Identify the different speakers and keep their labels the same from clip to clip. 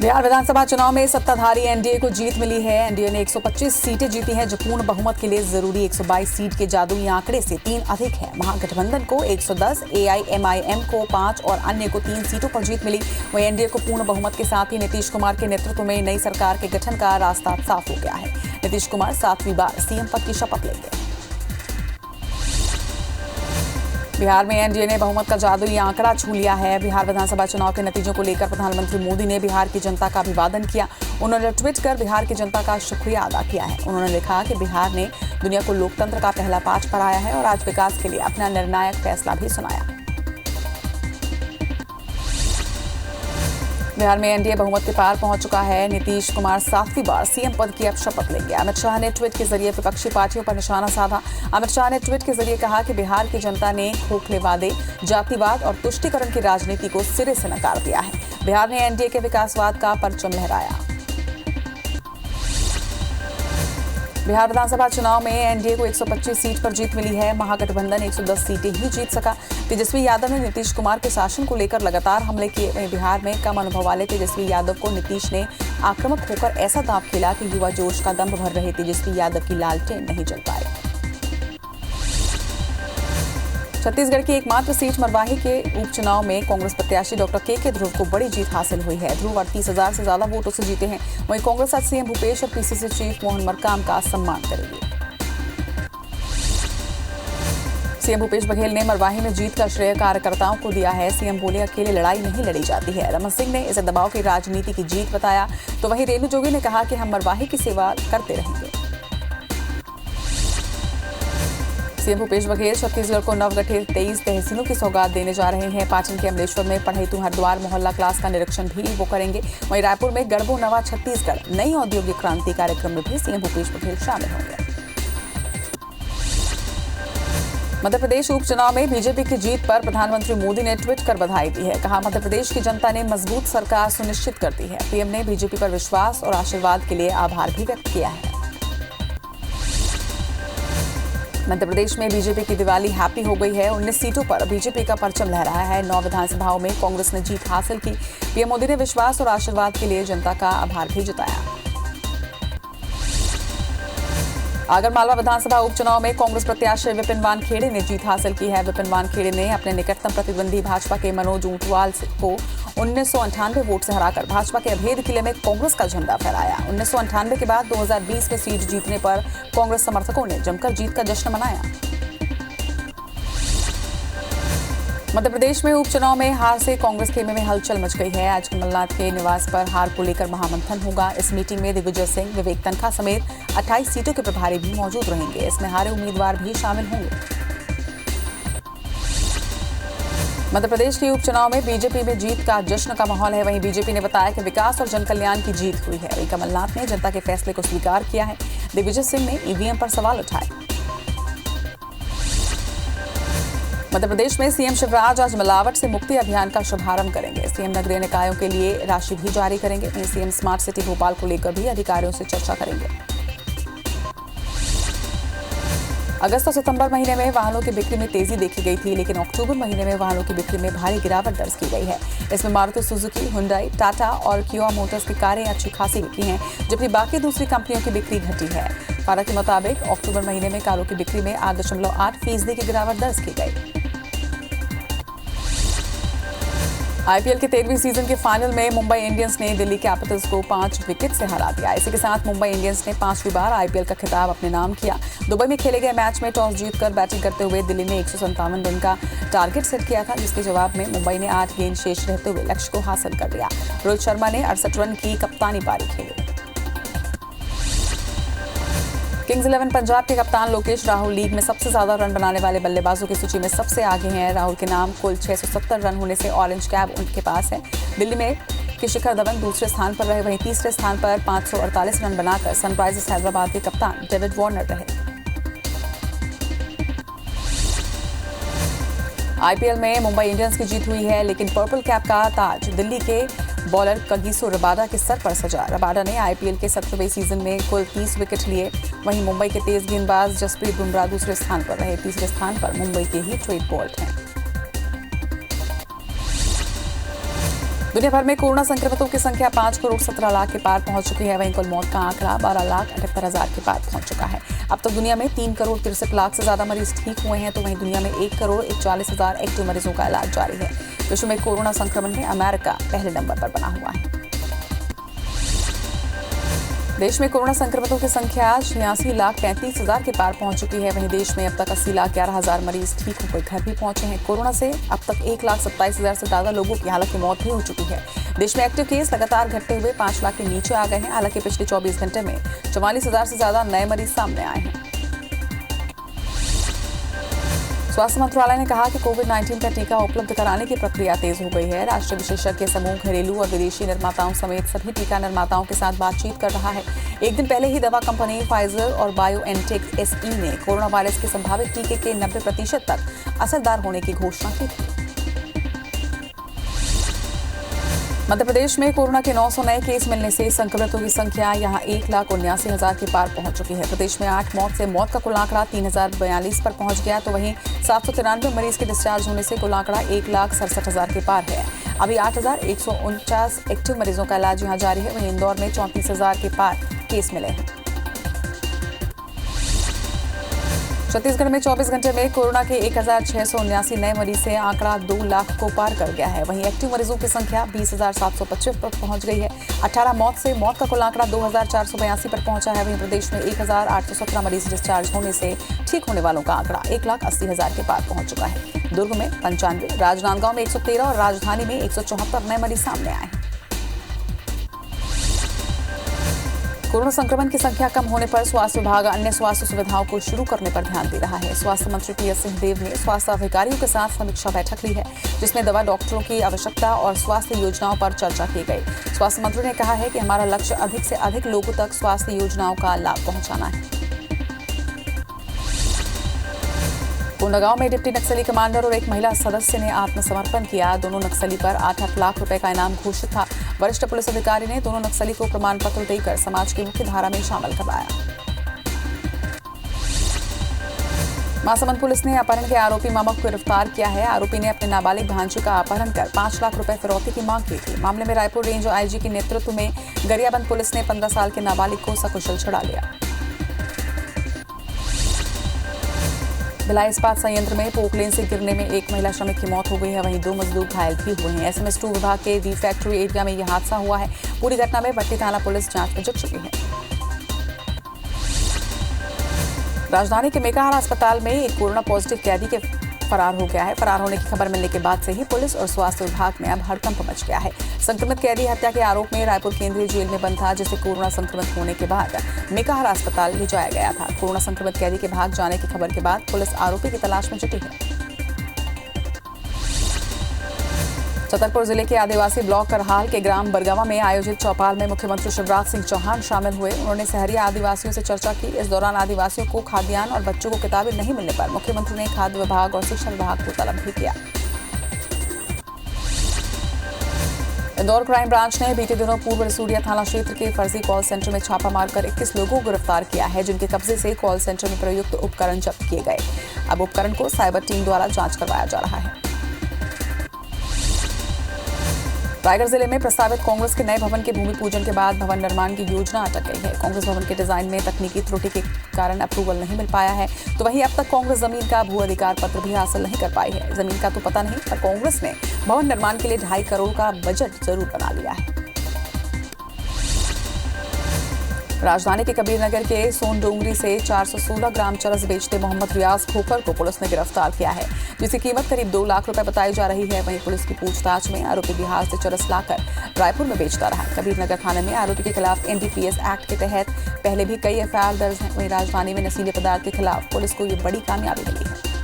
Speaker 1: बिहार विधानसभा चुनाव में सत्ताधारी एनडीए को जीत मिली है। एनडीए ने 125 सीटें जीती हैं, जो पूर्ण बहुमत के लिए जरूरी 122 सीट के जादुई आंकड़े से 3 अधिक है। महागठबंधन को 110, एआईएमआईएम को 5 और अन्य को 3 सीटों पर जीत मिली। वहीं एनडीए को पूर्ण बहुमत के साथ ही नीतीश कुमार के नेतृत्व में नई सरकार के गठन का रास्ता साफ हो गया है। नीतीश कुमार 7वीं बार सीएम पद की शपथ लेंगे। बिहार में एनडीए ने बहुमत का जादुई आंकड़ा छू लिया है। बिहार विधानसभा चुनाव के नतीजों को लेकर प्रधानमंत्री मोदी ने बिहार की जनता का अभिवादन किया। उन्होंने ट्वीट कर बिहार की जनता का शुक्रिया अदा किया है। उन्होंने लिखा कि बिहार ने दुनिया को लोकतंत्र का पहला पाठ पढ़ाया है और आज विकास के लिए अपना निर्णायक फैसला भी सुनाया। बिहार में एनडीए बहुमत के पार पहुंच चुका है। नीतीश कुमार 7वीं बार सीएम पद की अब शपथ लेंगे। अमित शाह ने ट्वीट के जरिए विपक्षी पार्टियों पर निशाना साधा। अमित शाह ने ट्वीट के जरिए कहा कि बिहार की जनता ने खोखले वादे, जातिवाद और तुष्टीकरण की राजनीति को सिरे से नकार दिया है। बिहार ने एनडीए के विकासवाद का परचम लहराया। बिहार विधानसभा चुनाव में एनडीए को 125 सीट पर जीत मिली है। महागठबंधन 110 सीटें ही जीत सका। तेजस्वी यादव ने नीतीश कुमार के शासन को लेकर लगातार हमले किए। वहीं बिहार में कम अनुभव वाले तेजस्वी यादव को नीतीश ने आक्रामक होकर ऐसा दांव खेला कि युवा जोश का दंभ भर रहे तेजस्वी यादव की लालटेन नहीं जल पाई। छत्तीसगढ़ की एकमात्र सीट मरवाही के उपचुनाव में कांग्रेस प्रत्याशी डॉक्टर के ध्रुव को बड़ी जीत हासिल हुई है। ध्रुव 38,000 से ज्यादा वोटों से जीते हैं। वहीं कांग्रेस आज सीएम भूपेश और पीसीसी चीफ मोहन मरकाम का सम्मान करेगी। सीएम भूपेश बघेल ने मरवाही में जीत का श्रेय कार्यकर्ताओं को दिया है। सीएम बोले, अकेले लड़ाई नहीं लड़ी जाती है। रमन सिंह ने इसे दबाव की राजनीति की जीत बताया। तो वहीं रेणु जोगी ने कहा कि हम मरवाही की सेवा करते रहेंगे। सीएम भूपेश बघेल छत्तीसगढ़ को नवगठित 23 तहसीलों की सौगात देने जा रहे हैं। पाटन के अमलेश्वर में पढ़ेतू हरिद्वार मोहल्ला क्लास का निरीक्षण भी वो करेंगे। वहीं रायपुर में गढ़बो नवा छत्तीसगढ़ नई औद्योगिक क्रांति कार्यक्रम में भी सीएम भूपेश बघेल शामिल होंगे। मध्य प्रदेश उपचुनाव में बीजेपी की जीत पर प्रधानमंत्री मोदी ने ट्वीट कर बधाई दी है। कहा, मध्य प्रदेश की जनता ने मजबूत सरकार सुनिश्चित कर दी है। पीएम ने बीजेपी पर विश्वास और आशीर्वाद के लिए आभार भी व्यक्त किया है। मध्य प्रदेश में बीजेपी की दिवाली हैप्पी हो गई है। 19 सीटों पर बीजेपी का परचम लहराया है। 9 विधानसभाओं में कांग्रेस ने जीत हासिल की। पीएम मोदी ने विश्वास और आशीर्वाद के लिए जनता का आभार भी जताया। आगरमालवा विधानसभा उपचुनाव में कांग्रेस प्रत्याशी विपिन वानखेड़े ने जीत हासिल की है। विपिन वानखेड़े ने अपने निकटतम प्रतिद्वंदी भाजपा के मनोज ऊंटवाल को 1998 वोट से हराकर भाजपा के अभेद किले में कांग्रेस का झंडा फहराया। 1998 के बाद 2020 में सीट जीतने पर कांग्रेस समर्थकों ने जमकर जीत का जश्न मनाया। मध्य प्रदेश में उपचुनाव में हार से कांग्रेस खेमे में हलचल मच गई है। आज कमलनाथ के निवास पर हार को लेकर महामंथन होगा। इस मीटिंग में दिग्विजय सिंह, विवेक तनखा समेत 28 सीटों के प्रभारी भी मौजूद रहेंगे। इसमें हारे उम्मीदवार भी शामिल होंगे। मध्य प्रदेश के उपचुनाव में बीजेपी में जीत का जश्न का माहौल है। वहीं बीजेपी ने बताया कि विकास और जनकल्याण की जीत हुई है। वहीं कमलनाथ ने जनता के फैसले को स्वीकार किया है। दिग्विजय सिंह ने ईवीएम पर सवाल उठाए। मध्य प्रदेश में सीएम शिवराज आज मिलावट से मुक्ति अभियान का शुभारंभ करेंगे। सीएम नगरीय निकायों के लिए राशि भी जारी करेंगे। वहीं सीएम स्मार्ट सिटी भोपाल को लेकर भी अधिकारियों से चर्चा करेंगे। अगस्त और सितंबर महीने में वाहनों की बिक्री में तेजी देखी गई थी, लेकिन अक्टूबर महीने में वाहनों की बिक्री में भारी गिरावट दर्ज की गई है। इसमें मारुति सुजुकी, हुंडई, टाटा और किया मोटर्स की कारें अच्छी खासी बिकी हैं, जबकि बाकी दूसरी कंपनियों की बिक्री घटी है। फारा के मुताबिक अक्टूबर महीने में कारों की बिक्री में 8.8% की गिरावट दर्ज की गई। आईपीएल के 13वीं सीजन के फाइनल में मुंबई इंडियंस ने दिल्ली कैपिटल्स को 5 विकेट से हरा दिया। इसी के साथ मुंबई इंडियंस ने 5वीं बार आईपीएल का खिताब अपने नाम किया। दुबई में खेले गए मैच में टॉस जीतकर बैटिंग करते हुए दिल्ली ने 157 रन का टारगेट सेट किया था, जिसके जवाब में मुंबई ने 8 गेंद शेष रहते हुए लक्ष्य को हासिल कर लिया। रोहित शर्मा ने 68 रन की कप्तानी पारी खेली। किंग्स 11 पंजाब के कप्तान लोकेश राहुल लीग में सबसे ज्यादा रन बनाने वाले बल्लेबाजों की सूची में सबसे आगे हैं। राहुल के नाम कुल 670 रन होने से ऑरेंज कैप उनके पास है। दिल्ली में के शिखर धवन दूसरे स्थान पर रहे। वहीं तीसरे स्थान पर 548 रन बनाकर सनराइजर्स हैदराबाद के कप्तान डेविड वार्नर रहे। आईपीएल में मुंबई इंडियंस की जीत हुई है, लेकिन पर्पल कैप का ताज दिल्ली के बॉलर कगिसो रबाडा के सर पर सजा। रबाडा ने आईपीएल के 17वें सीजन में कुल 30 विकेट लिए। वहीं मुंबई के तेज गेंदबाज जसप्रीत बुमराह दूसरे स्थान पर रहे। तीसरे स्थान पर मुंबई के ही ट्रेट बोल्ट हैं। दुनिया भर में कोरोना संक्रमितों की संख्या 5 करोड़ 17 लाख के पार पहुंच चुकी है। वहीं कुल मौत का आंकड़ा 12,78,000 के पार पहुंच चुका है। अब तक दुनिया में 3 करोड़ 63 लाख से ज्यादा मरीज ठीक हुए हैं, तो वहीं दुनिया में 1 करोड़ 41,000 एक्टिव मरीजों का इलाज जारी है। विश्व में कोरोना संक्रमण में अमेरिका पहले नंबर पर बना हुआ है। देश में कोरोना संक्रमितों की संख्या 86,35,000 के पार पहुंच चुकी है। वहीं देश में अब तक 80,11,000 मरीज ठीक होकर घर भी पहुंचे हैं। कोरोना से अब तक 1,27,000 से ज्यादा लोगों की हालांकि मौत भी हो चुकी है। देश में एक्टिव केस लगातार घटते हुए 5 लाख के नीचे आ गए हैं। हालांकि पिछले 24 घंटे में 44,000 से ज्यादा नए मरीज सामने आए हैं। स्वास्थ्य मंत्रालय ने कहा कि कोविड-19 का टीका उपलब्ध कराने की प्रक्रिया तेज हो गई है। राष्ट्रीय विशेषज्ञ समूह घरेलू और विदेशी निर्माताओं समेत सभी टीका निर्माताओं के साथ बातचीत कर रहा है। एक दिन पहले ही दवा कंपनी फाइजर और बायोएनटेक SE ने कोरोना वायरस के संभावित टीके के 90% तक असरदार होने की घोषणा की थी। मध्य प्रदेश में कोरोना के 900 नए केस मिलने से संक्रमितों की संख्या यहां 1,79,000 के पार पहुंच चुकी है। प्रदेश में 8 मौत से मौत का कुल आंकड़ा 3,042 पर पहुंच गया, तो वहीं 793 मरीज के डिस्चार्ज होने से कुल आंकड़ा 1,67,000 के पार है। अभी 8,149 एक्टिव मरीजों का इलाज यहां जारी है। वहीं इंदौर में 34,000 के पार केस मिले हैं। छत्तीसगढ़ में 24 घंटे में कोरोना के 1,679 नए मरीज से आंकड़ा 2 लाख को पार कर गया है। वहीं एक्टिव मरीजों की संख्या 20,725 पर पहुंच गई है। 18 मौत से मौत का कुल आंकड़ा 2,482 पर पहुंचा है। वहीं प्रदेश में 1,817 मरीज डिस्चार्ज होने से ठीक होने वालों का आंकड़ा 1,80,000 के पार पहुंच चुका है। दुर्ग में 95, राजनांदगांव में 113 और राजधानी में 174 नए मरीज सामने आए हैं। कोरोना संक्रमण की संख्या कम होने पर स्वास्थ्य विभाग अन्य स्वास्थ्य सुविधाओं को शुरू करने पर ध्यान दे रहा है। स्वास्थ्य मंत्री PS सिंहदेव ने स्वास्थ्य अधिकारियों के साथ समीक्षा बैठक ली है, जिसमें दवा डॉक्टरों की आवश्यकता और स्वास्थ्य योजनाओं पर चर्चा की गई। स्वास्थ्य मंत्री ने कहा है कि हमारा लक्ष्य अधिक से अधिक लोगों तक स्वास्थ्य योजनाओं का लाभ पहुंचाना है। कोंडागांव में डिप्टी नक्सली कमांडर और एक महिला सदस्य ने आत्मसमर्पण किया। दोनों नक्सली पर 8-8 लाख रुपए का इनाम घोषित था। वरिष्ठ पुलिस अधिकारी ने दोनों नक्सली को प्रमाण पत्र देकर समाज की मुख्य धारा में शामिल करवाया। महासमुंद पुलिस ने अपहरण के आरोपी ममक को गिरफ्तार किया है। आरोपी ने अपने नाबालिग भांजे का अपहरण कर 5 लाख रुपए फिरौती की मांग की थी। मामले में रायपुर रेंज IG के नेतृत्व में गरियाबंद पुलिस ने 15 साल के नाबालिग को सकुशल छुड़ा लिया। भिलाई इस्पात संयंत्र में पोकलेन से गिरने में एक महिला श्रमिक की मौत हो गई है। वहीं 2 मजदूर घायल भी हुए हैं। SMS2 विभाग के दी फैक्ट्री एरिया में यह हादसा हुआ है। पूरी घटना में भट्टी थाना पुलिस जांच में जुट चुकी है। राजधानी के मेकाहारा अस्पताल में एक कोरोना पॉजिटिव कैदी के फरार हो गया है। फरार होने की खबर मिलने के बाद से ही पुलिस और स्वास्थ्य विभाग में अब हड़कंप मच गया है। संक्रमित कैदी हत्या के आरोप में रायपुर केंद्रीय जेल में बंद था, जिसे कोरोना संक्रमित होने के बाद मेकाहारा अस्पताल ले जाया गया था। कोरोना संक्रमित कैदी के भाग जाने की खबर के बाद पुलिस आरोपी की तलाश में जुटी है। छतरपुर जिले के आदिवासी ब्लॉक करहाल के ग्राम बरगावा में आयोजित चौपाल में मुख्यमंत्री शिवराज सिंह चौहान शामिल हुए। उन्होंने सहरिया आदिवासियों से चर्चा की। इस दौरान आदिवासियों को खाद्यान्न और बच्चों को किताबें नहीं मिलने पर मुख्यमंत्री ने खाद्य विभाग और शिक्षा विभाग को तलब भी किया। इंदौर क्राइम ब्रांच ने बीते दिनों पूर्व रसूलिया थाना क्षेत्र के फर्जी कॉल सेंटर में छापा मारकर 21 लोगों को गिरफ्तार किया है, जिनके कब्जे से कॉल सेंटर में प्रयुक्त उपकरण जब्त किए गए। अब उपकरण को साइबर टीम द्वारा जांच करवाया जा रहा है। रायगढ़ जिले में प्रस्तावित कांग्रेस के नए भवन के भूमि पूजन के बाद भवन निर्माण की योजना अटक गई है। कांग्रेस भवन के डिजाइन में तकनीकी त्रुटि के कारण अप्रूवल नहीं मिल पाया है, तो वहीं अब तक कांग्रेस जमीन का भू अधिकार पत्र भी हासिल नहीं कर पाई है। जमीन का तो पता नहीं, पर कांग्रेस ने भवन निर्माण के लिए 2.5 करोड़ का बजट जरूर बना लिया है। राजधानी के कबीरनगर के सोनडोंगरी से 416 ग्राम चरस बेचते मोहम्मद रियाज खोकर को पुलिस ने गिरफ्तार किया है, जिसकी कीमत करीब 2 लाख रुपए बताई जा रही है। वहीं पुलिस की पूछताछ में आरोपी बिहार से चरस लाकर रायपुर में बेचता रहा। कबीरनगर थाने में आरोपी के खिलाफ NDPS एक्ट के तहत पहले भी कई FIR दर्ज हैं। वहीं राजधानी में नशीले पदार्थ के खिलाफ पुलिस को ये बड़ी कामयाबी मिली है।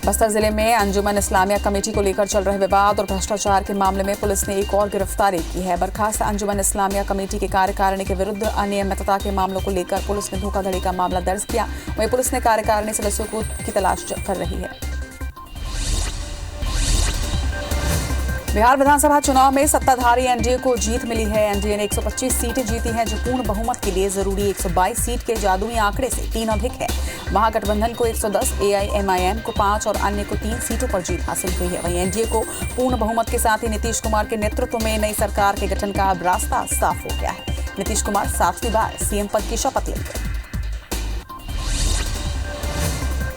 Speaker 1: बस्तर जिले में अंजुमन इस्लामिया कमेटी को लेकर चल रहे विवाद और भ्रष्टाचार के मामले में पुलिस ने एक और गिरफ्तारी की है। बर्खास्त अंजुमन इस्लामिया कमेटी के कार्यकारिणी के विरुद्ध अनियमितता के मामलों को लेकर पुलिस ने धोखाधड़ी का मामला दर्ज किया। वहीं पुलिस ने कार्यकारिणी सदस्यों की तलाश कर रही है। बिहार विधानसभा चुनाव में सत्ताधारी एनडीए को जीत मिली है। एनडीए ने 125 सीटें जीती हैं, जो पूर्ण बहुमत के लिए जरूरी 122 सीट के जादुई आंकड़े से 3 अधिक है। महागठबंधन को 110, एआईएमआईएम को 5 और अन्य को 3 सीटों पर जीत हासिल हुई है। वहीं एनडीए को पूर्ण बहुमत के साथ ही नीतीश कुमार के नेतृत्व में नई सरकार के गठन का अब रास्ता साफ हो गया है। नीतीश कुमार 7वीं बार सीएम पद की शपथ लेंगे।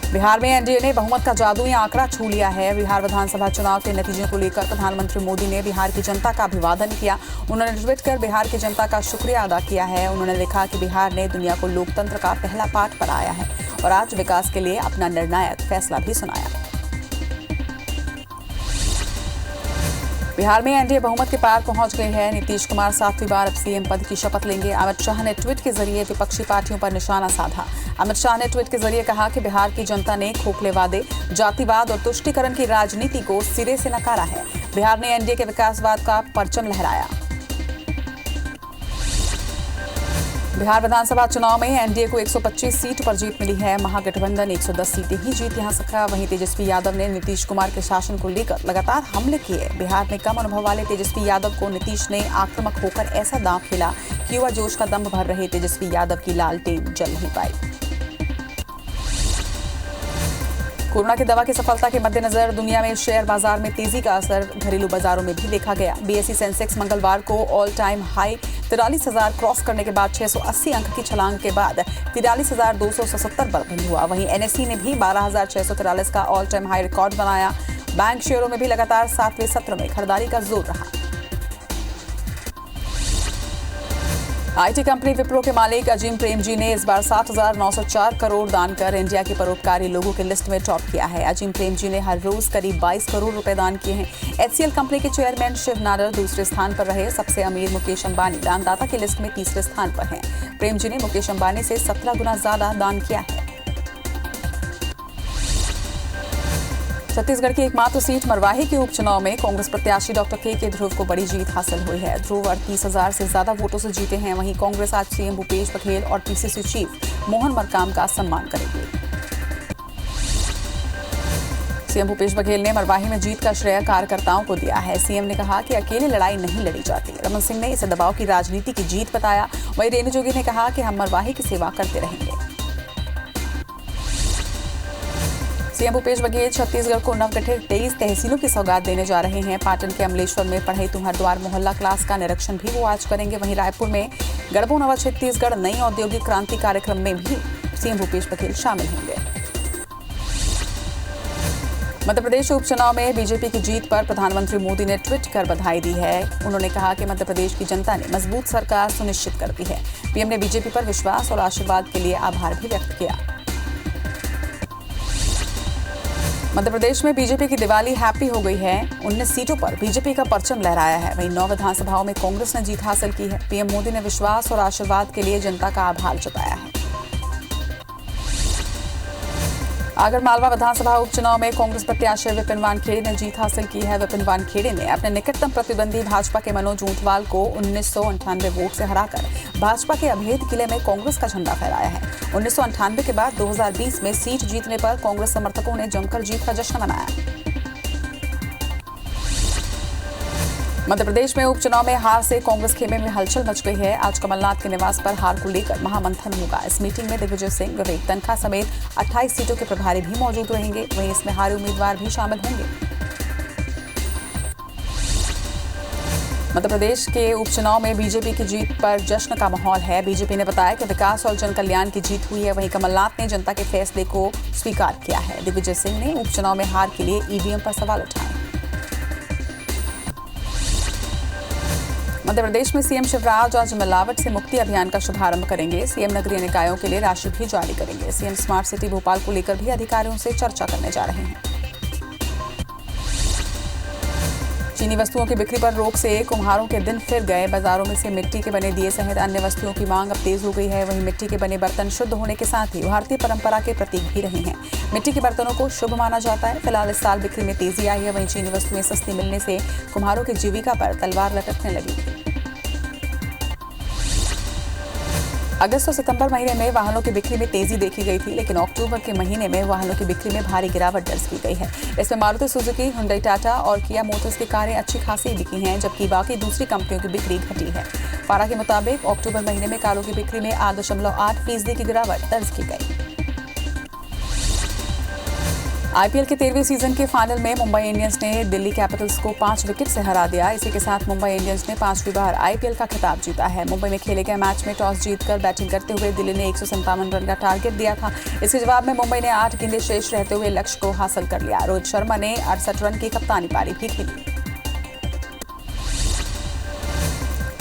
Speaker 1: बिहार में एनडीए ने बहुमत का जादुई आंकड़ा छू लिया है। बिहार विधानसभा चुनाव के नतीजों को लेकर प्रधानमंत्री मोदी ने बिहार की जनता का अभिवादन किया। उन्होंने ट्वीट कर बिहार की जनता का शुक्रिया अदा किया है। उन्होंने लिखा कि बिहार ने दुनिया को लोकतंत्र का पहला पाठ पढ़ाया है और आज विकास के लिए अपना निर्णायक फैसला भी सुनाया। बिहार में एनडीए बहुमत के पार पहुंच गई है। नीतीश कुमार 7वीं बार अब सीएम पद की शपथ लेंगे। अमित शाह ने ट्वीट के जरिए विपक्षी पार्टियों पर निशाना साधा। अमित शाह ने ट्वीट के जरिए कहा कि बिहार की जनता ने खोखले वादे, जातिवाद और तुष्टीकरण की राजनीति को सिरे से नकारा है। बिहार ने एनडीए के विकासवाद का परचम लहराया। बिहार विधानसभा चुनाव में एनडीए को 125 सीट पर जीत मिली है। महागठबंधन 110 सीटें ही जीत यहां सका। वहीं तेजस्वी यादव ने नीतीश कुमार के शासन को लेकर लगातार हमले किए। बिहार में कम अनुभव वाले तेजस्वी यादव को नीतीश ने आक्रामक होकर ऐसा दांव खेला कि युवा जोश का दम भर रहे तेजस्वी यादव की लालटेन जल नहीं पाई। कोरोना की दवा की सफलता के मद्देनजर दुनिया में शेयर बाजार में तेजी का असर घरेलू बाजारों में भी देखा गया। बीएसई सेंसेक्स मंगलवार को ऑल टाइम हाई 43,000 क्रॉस करने के बाद 680 अंक की छलांग के बाद 43,277 पर बंद हुआ। वहीं एनएसई ने भी 12,643 का ऑल टाइम हाई रिकॉर्ड बनाया। बैंक शेयरों में भी लगातार 7वें सत्र में खरीदारी का जोर रहा। आईटी कंपनी विप्रो के मालिक अजीम प्रेमजी ने इस बार 7,904 करोड़ दान कर इंडिया के परोपकारी लोगों की लिस्ट में टॉप किया है। अजीम प्रेमजी ने हर रोज करीब 22 करोड़ रुपए दान किए हैं। एचसीएल कंपनी के चेयरमैन शिव नाडर दूसरे स्थान पर रहे। सबसे अमीर मुकेश अंबानी दानदाता की लिस्ट में तीसरे स्थान पर हैं। प्रेमजी ने मुकेश अंबानी से 17 गुना ज्यादा दान किया है। छत्तीसगढ़ की एकमात्र सीट मरवाही के उपचुनाव में कांग्रेस प्रत्याशी डॉक्टर के ध्रुव को बड़ी जीत हासिल हुई है। ध्रुव 38,000 से ज्यादा वोटों से जीते हैं। वहीं कांग्रेस आज सीएम भूपेश बघेल और पीसीसी चीफ मोहन मरकाम का सम्मान करेगी। सीएम भूपेश बघेल ने मरवाही में जीत का श्रेय कार्यकर्ताओं को दिया है। सीएम ने कहा कि अकेले लड़ाई नहीं लड़ी जाती। रमन सिंह ने इसे दबाव की राजनीति की जीत बताया। वहीं रेणु जोगी ने कहा कि हम मरवाही की सेवा करते रहेंगे। सीएम भूपेश बघेल छत्तीसगढ़ को नवगठित 23 तहसीलों की सौगात देने जा रहे हैं। पाटन के अमलेश्वर में पढ़ई तुम्हारद्वार मोहल्ला क्लास का निरीक्षण भी वो आज करेंगे। वहीं रायपुर में गढ़बो नवा छत्तीसगढ़ नई औद्योगिक क्रांति कार्यक्रम में भी सीएम भूपेश बघेल शामिल होंगे। मध्य प्रदेश उपचुनाव में बीजेपी की जीत पर प्रधानमंत्री मोदी ने ट्वीट कर बधाई दी है। उन्होंने कहा कि मध्य प्रदेश की जनता ने मजबूत सरकार सुनिश्चित कर दी है। पीएम ने बीजेपी पर विश्वास और आशीर्वाद के लिए आभार भी व्यक्त किया। मध्य प्रदेश में बीजेपी की दिवाली हैप्पी हो गई है। 19 सीटों पर बीजेपी का परचम लहराया है। वहीं 9 विधानसभाओं में कांग्रेस ने जीत हासिल की है। पीएम मोदी ने विश्वास और आशीर्वाद के लिए जनता का आभार जताया है। आगरमालवा विधानसभा उपचुनाव में कांग्रेस प्रत्याशी विपिन वानखेड़े ने जीत हासिल की है। विपिन वानखेड़े ने अपने निकटतम प्रतिद्वंदी भाजपा के मनोज ऊंटवाल को 1998 वोट से हराकर भाजपा के अभेद किले में कांग्रेस का झंडा फहराया है। 1998 के बाद 2020 में सीट जीतने पर कांग्रेस समर्थकों ने जमकर जीत का जश्न मनाया। मध्य प्रदेश में उपचुनाव में हार से कांग्रेस खेमे में हलचल मच गई है। आज कमलनाथ के निवास पर हार को लेकर महामंथन होगा। इस मीटिंग में दिग्विजय सिंह, विवेक तनखा समेत 28 सीटों के प्रभारी भी मौजूद रहेंगे। वहीं इसमें हारे उम्मीदवार भी शामिल होंगे। मध्य प्रदेश के उपचुनाव में बीजेपी की जीत पर जश्न का माहौल है। बीजेपी ने बताया कि विकास और जन कल्याण की जीत हुई है। वहीं कमलनाथ ने जनता के फैसले को स्वीकार किया है। दिग्विजय सिंह ने उपचुनाव में हार के लिए ईवीएम पर सवाल उठाए। मध्य प्रदेश में सीएम शिवराज आज मिलावट से मुक्ति अभियान का शुभारंभ करेंगे। सीएम नगरीय निकायों के लिए राशि भी जारी करेंगे। सीएम स्मार्ट सिटी भोपाल को लेकर भी अधिकारियों से चर्चा करने जा रहे हैं। चीनी वस्तुओं की बिक्री पर रोक से कुम्हारों के दिन फिर गए। बाजारों में से मिट्टी के बने दिए सहित अन्य वस्तुओं की मांग अब तेज हो गई है। वहीं मिट्टी के बने बर्तन शुद्ध होने के साथ ही भारतीय परंपरा के प्रतीक भी रहे हैं। मिट्टी के बर्तनों को शुभ माना जाता है। फिलहाल इस साल बिक्री में तेजी आई है। वहीं चीनी वस्तुएं सस्ती मिलने से कुम्हारों की जीविका पर तलवार लटकने लगी। अगस्त और सितंबर महीने में वाहनों की बिक्री में तेजी देखी गई थी, लेकिन अक्टूबर के महीने में वाहनों की बिक्री में भारी गिरावट दर्ज की गई है। इसमें मारुति सुजुकी, हुंडई टाटा और किया मोटर्स की कारें अच्छी खासी बिकी हैं, जबकि बाकी दूसरी कंपनियों की बिक्री घटी है। फारा के मुताबिक अक्टूबर महीने में कारों की बिक्री में 8.8% की गिरावट दर्ज की गई। आईपीएल के 13वें सीजन के फाइनल में मुंबई इंडियंस ने दिल्ली कैपिटल्स को 5 विकेट से हरा दिया। इसी के साथ मुंबई इंडियंस ने 5वीं बार आईपीएल का खिताब जीता है। मुंबई में खेले गए मैच में टॉस जीतकर बैटिंग करते हुए दिल्ली ने 157 रन का टारगेट दिया था। इसके जवाब में मुंबई ने 8 गेंदें शेष रहते हुए लक्ष्य को हासिल कर लिया। रोहित शर्मा ने 68 रन की कप्तानी पारी भी खेली।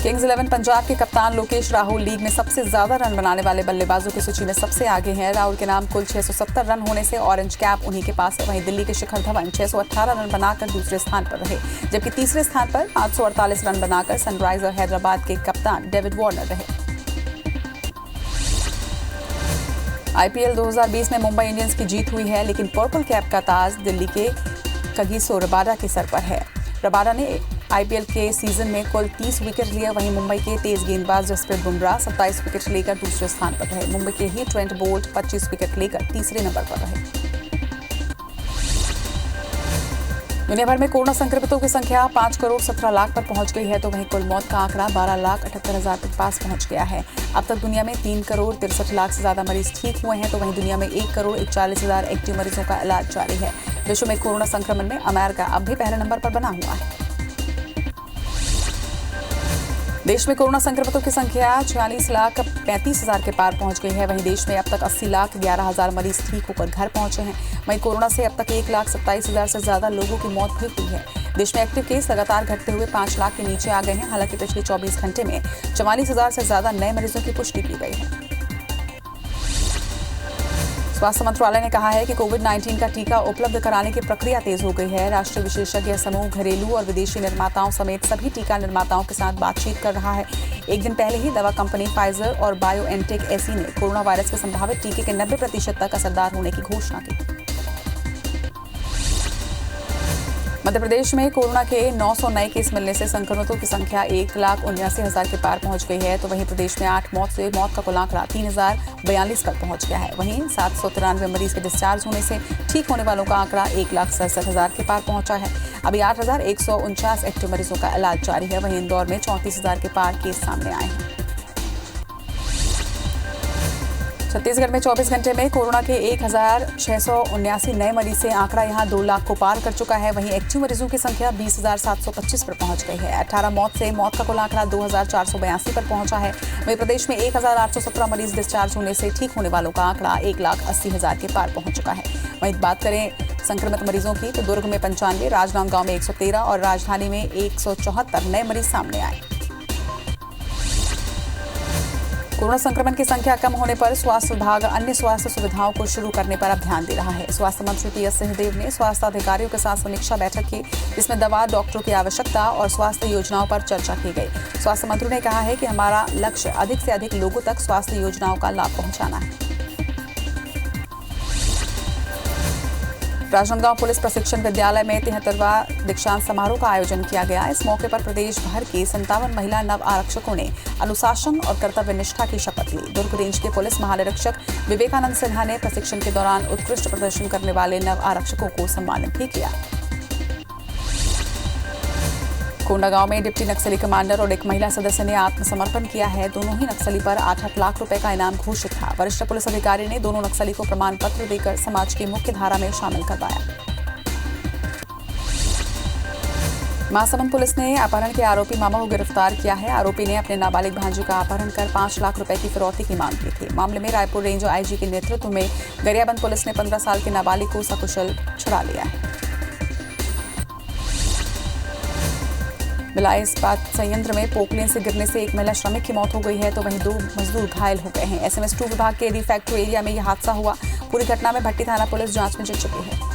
Speaker 1: किंग्स 11 पंजाब के कप्तान लोकेश राहुल लीग में सबसे ज्यादा रन बनाने वाले बल्लेबाजों की सूची में सबसे आगे हैं। राहुल के नाम कुल 670 रन होने से ऑरेंज कैप उन्हीं के पास है। वहीं दिल्ली के शिखर धवन 618 रन बनाकर दूसरे स्थान पर रहे, जबकि तीसरे स्थान पर 548 रन बनाकर सनराइजर हैदराबाद के कप्तान डेविड वार्नर रहे। आईपीएल 2020 में मुंबई इंडियंस की जीत हुई है, लेकिन पर्पल कैप का ताज दिल्ली के कगिसो रबाडा के सर पर है। रबाडा ने आईपीएल के सीजन में कुल 30 विकेट लिए। वहीं मुंबई के तेज गेंदबाज जसप्रीत बुमराह 27 विकेट लेकर दूसरे स्थान पर रहे। मुंबई के ही ट्रेंट बोल्ट 25 विकेट लेकर तीसरे नंबर पर रहे। दुनिया भर में कोरोना संक्रमितों की संख्या 5 करोड़ 17 लाख पर पहुंच गई है, तो वहीं कुल मौत का आंकड़ा 12,78,000 के पास पहुंच गया है। अब तक दुनिया में 3 करोड़ 63 लाख से ज्यादा मरीज ठीक हुए हैं, तो वहीं दुनिया में 1 करोड़ 41,000 एक्टिव मरीजों का इलाज जारी है। विश्व में कोरोना संक्रमण में अमेरिका अब भी पहले नंबर पर बना हुआ है। देश में कोरोना संक्रमितों की संख्या 46,35,000 के पार पहुंच गई है। वहीं देश में अब तक 80,11,000 मरीज ठीक होकर घर पहुंचे हैं। वहीं कोरोना से अब तक 1,27,000 से ज्यादा लोगों की मौत भी हुई है। देश में एक्टिव केस लगातार घटते हुए 5 लाख के नीचे आ गए हैं। हालांकि पिछले 24 घंटे में 44,000 से ज्यादा नए मरीजों की पुष्टि की गई है। स्वास्थ्य मंत्रालय ने कहा है कि कोविड-19 का टीका उपलब्ध कराने की प्रक्रिया तेज हो गई है। राष्ट्रीय विशेषज्ञ समूह घरेलू और विदेशी निर्माताओं समेत सभी टीका निर्माताओं के साथ बातचीत कर रहा है। एक दिन पहले ही दवा कंपनी फाइजर और बायोएनटेक एसी ने कोरोना वायरस के संभावित टीके के 90% तक असरदार होने की घोषणा की। मध्य प्रदेश में कोरोना के 900 नए केस मिलने से संक्रमितों की संख्या 1,79,000 के पार पहुंच गई है, तो वहीं प्रदेश में 8 मौत का कुल आंकड़ा 3,042 पर पहुंच गया है। वहीं 793 मरीज के डिस्चार्ज होने से ठीक होने वालों का आंकड़ा 1,67,000 के पार पहुंचा है। अभी 8,149 एक्टिव मरीजों का इलाज जारी है। वहीं इंदौर में 34,000 के पार केस सामने आए हैं। छत्तीसगढ़ में 24 घंटे में कोरोना के 1,679 नए मरीज से आंकड़ा यहां 2 लाख को पार कर चुका है। वहीं एक्टिव मरीजों की संख्या 20,725 पर पहुंच गई है। 18 मौत से मौत का कुल आंकड़ा 2,482 पर पहुंचा है। वहीं प्रदेश में 1,817 मरीज डिस्चार्ज होने से ठीक होने वालों का आंकड़ा 1,80,000 के पार पहुंच चुका है। वहीं बात करें संक्रमित मरीजों की, तो दुर्ग में 95, राजनांदगांव में 113 और राजधानी में 174 नए मरीज सामने आए। कोरोना संक्रमण की संख्या कम होने पर स्वास्थ्य विभाग अन्य स्वास्थ्य सुविधाओं को शुरू करने पर अब ध्यान दे रहा है। स्वास्थ्य मंत्री टीएस सिंहदेव ने स्वास्थ्य अधिकारियों के साथ समीक्षा बैठक की, जिसमें दवा, डॉक्टरों की आवश्यकता और स्वास्थ्य योजनाओं पर चर्चा की गई। स्वास्थ्य मंत्री ने कहा है कि हमारा लक्ष्य अधिक से अधिक लोगों तक स्वास्थ्य योजनाओं का लाभ पहुंचाना है। राजनांदगांव पुलिस प्रशिक्षण विद्यालय में 73वां दीक्षांत समारोह का आयोजन किया गया। इस मौके पर प्रदेश भर के 57 महिला नव आरक्षकों ने अनुशासन और कर्तव्य निष्ठा की शपथ ली। दुर्ग रेंज के पुलिस महानिरीक्षक विवेकानंद सिन्हा ने प्रशिक्षण के दौरान उत्कृष्ट प्रदर्शन करने वाले नव आरक्षकों को सम्मानित भी किया। कोंडागांव में डिप्टी नक्सली कमांडर और एक महिला सदस्य ने आत्मसमर्पण किया है। दोनों ही नक्सली पर 8 लाख रुपए का इनाम घोषित था। वरिष्ठ पुलिस अधिकारी ने दोनों नक्सली को प्रमाण पत्र देकर समाज की मुख्य धारा में शामिल करवाया। महासमुंद पुलिस ने अपहरण के आरोपी मामा को गिरफ्तार किया है। आरोपी ने अपने नाबालिग भांजे का अपहरण कर 5 लाख रुपए की फिरौती की मांग की थी। मामले में रायपुर रेंज आईजी के नेतृत्व में गरियाबंद पुलिस ने 15 साल के नाबालिग को सकुशल छुड़ा लिया है। भिलाई इस्पात संयंत्र में पोकलेन से गिरने से एक महिला श्रमिक की मौत हो गई है, तो वहीं 2 मजदूर घायल हो गए हैं। एसएमएस 2 विभाग के डी फैक्ट्री एरिया में यह हादसा हुआ। पूरी घटना में भट्टी थाना पुलिस जांच में जुट चुकी है।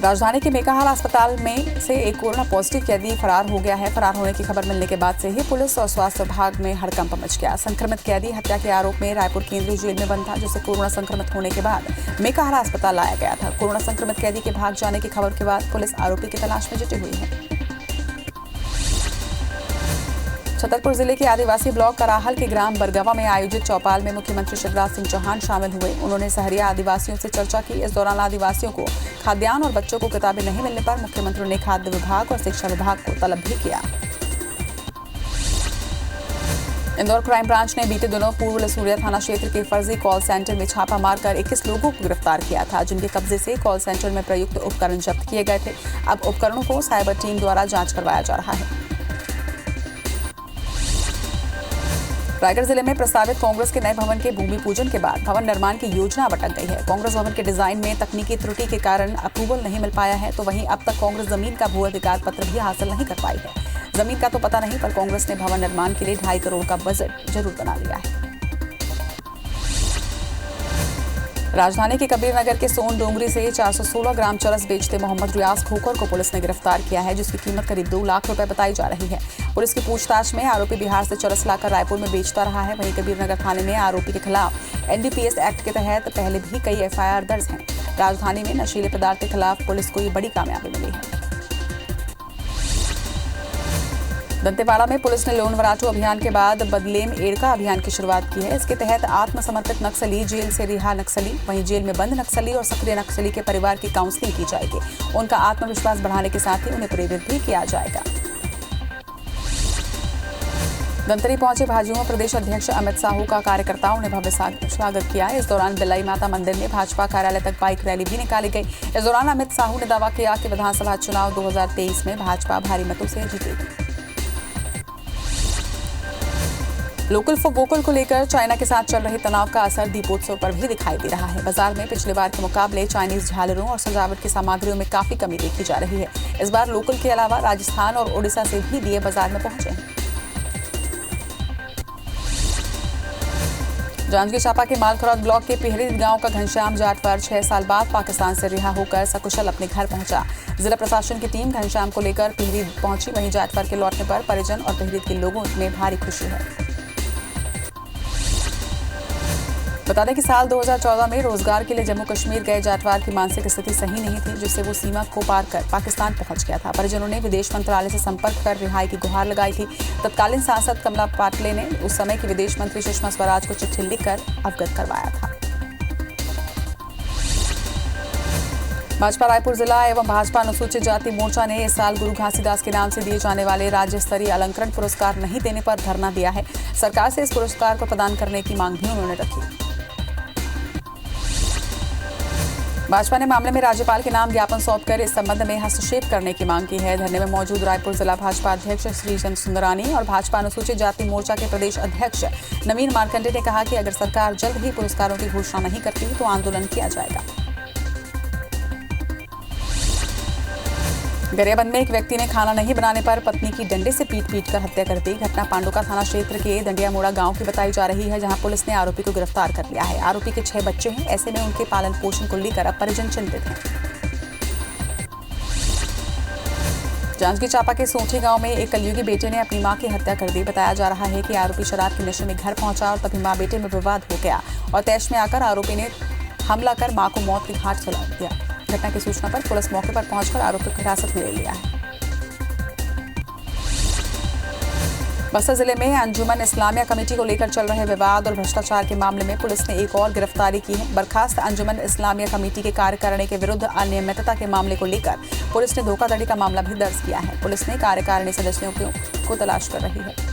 Speaker 1: राजधानी के मेकाहारा अस्पताल में से एक कोरोना पॉजिटिव कैदी फरार हो गया है। फरार होने की खबर मिलने के बाद से ही पुलिस और स्वास्थ्य विभाग में हड़कंप मच गया। संक्रमित कैदी हत्या के आरोप में रायपुर केंद्रीय जेल में बंद था, जिसे कोरोना संक्रमित होने के बाद मेकाहारा अस्पताल लाया गया था। कोरोना संक्रमित कैदी के भाग जाने की खबर के बाद पुलिस आरोपी की तलाश में जुटी हुई है। छतरपुर जिले के आदिवासी ब्लॉक कराहल के ग्राम बरगवा में आयोजित चौपाल में मुख्यमंत्री शिवराज सिंह चौहान शामिल हुए। उन्होंने सहरिया आदिवासियों से चर्चा की। इस दौरान आदिवासियों को खाद्यान्न और बच्चों को किताबें नहीं मिलने पर मुख्यमंत्री ने खाद्य विभाग और शिक्षा विभाग को तलब भी किया। इंदौर क्राइम ब्रांच ने बीते दिनों पूर्व लसूरिया थाना क्षेत्र के फर्जी कॉल सेंटर में छापा मारकर 21 लोगों को गिरफ्तार किया था, जिनके कब्जे से कॉल सेंटर में प्रयुक्त उपकरण जब्त किए गए थे। अब उपकरणों को साइबर टीम द्वारा जांच करवाया जा रहा है। रायगढ़ जिले में प्रस्तावित कांग्रेस के नए भवन के भूमि पूजन के बाद भवन निर्माण की योजना भटक गई है। कांग्रेस भवन के डिजाइन में तकनीकी त्रुटि के कारण अप्रूवल नहीं मिल पाया है, तो वहीं अब तक कांग्रेस जमीन का भू अधिकार पत्र भी हासिल नहीं कर पाई है। जमीन का तो पता नहीं, पर कांग्रेस ने भवन निर्माण के लिए 2.5 करोड़ का बजट जरूर बना लिया है। राजधानी के कबीर नगर के सोन डोंगरी से 416 ग्राम चरस बेचते मोहम्मद रियाज खोकर को पुलिस ने गिरफ्तार किया है, जिसकी कीमत करीब 2 लाख रुपए बताई जा रही है। पुलिस की पूछताछ में आरोपी बिहार से चरस लाकर रायपुर में बेचता रहा है। वहीं कबीर नगर थाने में आरोपी के खिलाफ NDPS एक्ट के तहत पहले भी कई FIR दर्ज हैं। राजधानी में नशीले पदार्थ के खिलाफ पुलिस को ये बड़ी कामयाबी मिली है। दंतेवाड़ा में पुलिस ने लोन वराटू अभियान के बाद बदलेम एड़का अभियान की शुरुआत की है। इसके तहत आत्मसमर्पित नक्सली, जेल से रिहा नक्सली, वहीं जेल में बंद नक्सली और सक्रिय नक्सली के परिवार की काउंसलिंग की जाएगी। उनका आत्मविश्वास बढ़ाने के साथ ही उन्हें प्रेरित भी किया जाएगा। धमतरी पहुंचे भाजपा प्रदेश अध्यक्ष अमित साहू का कार्यकर्ताओं ने भव्य स्वागत किया। इस दौरान बिलाई माता मंदिर में भाजपा कार्यालय तक बाइक रैली भी निकाली गई। इस दौरान अमित साहू ने दावा किया कि विधानसभा चुनाव 2023 में भाजपा भारी मतों से जीतेगी। लोकल फॉर वोकल को लेकर चाइना के साथ चल रहे तनाव का असर दीपोत्सव पर भी दिखाई दे रहा है। बाजार में पिछले बार के मुकाबले चाइनीज झालरों और सजावट की सामग्रियों में काफी कमी देखी जा रही है। इस बार लोकल के अलावा राजस्थान और ओडिशा से भी दिए बाजार में पहुंचे हैं। जांजगीर चांपा के मालखरौद ब्लॉक के पिहरी गांव का घनश्याम जाटवर 6 साल बाद पाकिस्तान से रिहा होकर सकुशल अपने घर पहुंचा। जिला प्रशासन की टीम घनश्याम को लेकर पिहरी पहुंची। वहीं जाटवर के लौटने पर परिजन और पिहरी के लोगों में भारी खुशी है। बता दें कि साल 2014 में रोजगार के लिए जम्मू कश्मीर गए जाटवार की मानसिक स्थिति सही नहीं थी, जिससे वो सीमा को पार कर पाकिस्तान पहुंच गया था। परिजनों ने विदेश मंत्रालय से संपर्क कर रिहाई की गुहार लगाई थी। तत्कालीन सांसद कमला पाटले ने उस समय की विदेश मंत्री सुषमा स्वराज को चिट्ठी लिखकर अवगत करवाया था। भाजपा रायपुर जिला एवं भाजपा अनुसूचित जाति मोर्चा ने इस साल गुरु घासीदास के नाम से दिए जाने वाले राज्य स्तरीय अलंकरण पुरस्कार नहीं देने पर धरना दिया है। सरकार से इस पुरस्कार को प्रदान करने की मांग भी उन्होंने रखी। भाजपा ने मामले में राज्यपाल के नाम ज्ञापन सौंपकर इस संबंध में हस्तक्षेप करने की मांग की है। धरने में मौजूद रायपुर जिला भाजपा अध्यक्ष श्रीचंद सुंदरानी और भाजपा अनुसूचित जाति मोर्चा के प्रदेश अध्यक्ष नवीन मार्कंडे ने कहा कि अगर सरकार जल्द ही पुरस्कारों की घोषणा नहीं करती तो आंदोलन किया जाएगा। गरियाबंद में एक व्यक्ति ने खाना नहीं बनाने पर पत्नी की डंडे से पीट कर हत्या कर दी। घटना पांडुका थाना क्षेत्र के दंडिया मोड़ा गांव की बताई जा रही है, जहां पुलिस ने आरोपी को गिरफ्तार कर लिया है। आरोपी के 6 बच्चे हैं। ऐसे में उनके पालन पोषण को लेकर अब परिजन चिंतित हैं। जांजगीर चांपा के सोठी गांव में एक कलयुगी बेटे ने अपनी मां की हत्या कर दी। बताया जा रहा है कि आरोपी शराब के नशे में घर पहुंचा और तभी मां बेटे में विवाद हो गया और तैश में आकर आरोपी ने हमला कर मां को मौत की घाट चला दिया। घटना की सूचना पर पुलिस मौके पर पहुंचकर आरोपी को हिरासत में ले लिया है। बस्तर जिले में अंजुमन इस्लामिया कमेटी को लेकर चल रहे विवाद और भ्रष्टाचार के मामले में पुलिस ने एक और गिरफ्तारी की है। बर्खास्त अंजुमन इस्लामिया कमेटी के कार्यकारिणी के विरुद्ध अनियमितता के मामले को लेकर पुलिस ने धोखाधड़ी का मामला भी दर्ज किया है। पुलिस ने कार्यकारिणी सदस्यों को तलाश कर रही है।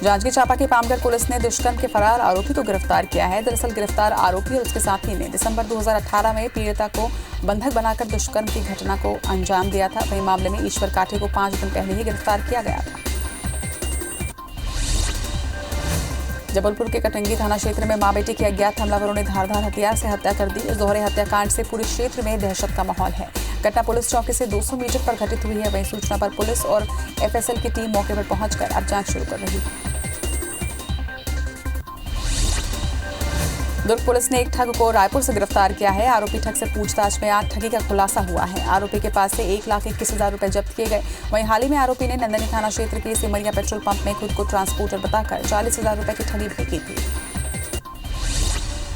Speaker 1: जांजगीर चांपा की पामगढ़ पुलिस ने दुष्कर्म के फरार आरोपी को गिरफ्तार किया है। दरअसल गिरफ्तार आरोपी और उसके साथी ने दिसंबर 2018 में पीड़िता को बंधक बनाकर दुष्कर्म की घटना को अंजाम दिया था। वहीं मामले में ईश्वर काठे को 5 दिन पहले ही गिरफ्तार किया गया था। जबलपुर के कटंगी थाना क्षेत्र में मां बेटे की अज्ञात हमलावरों ने धारदार हथियार से हत्या कर दी। इस दोहरे हत्याकांड से पूरे क्षेत्र में दहशत का माहौल है। घटना पुलिस चौकी से 200 मीटर पर घटित हुई है। वहीं सूचना पर पुलिस और FSL की टीम मौके पर पहुंचकर अब जांच शुरू कर रही है। दुर्ग पुलिस ने एक ठग को रायपुर से गिरफ्तार किया है। आरोपी ठग से पूछताछ में आज ठगी का खुलासा हुआ है। आरोपी के पास से 1,21,000 रुपए जब्त किए गए। वहीं हाल ही में आरोपी ने नंदनी थाना क्षेत्र के सिमरिया पेट्रोल पंप में खुद को ट्रांसपोर्टर बताकर 40,000 रुपए की ठगी भी की थी।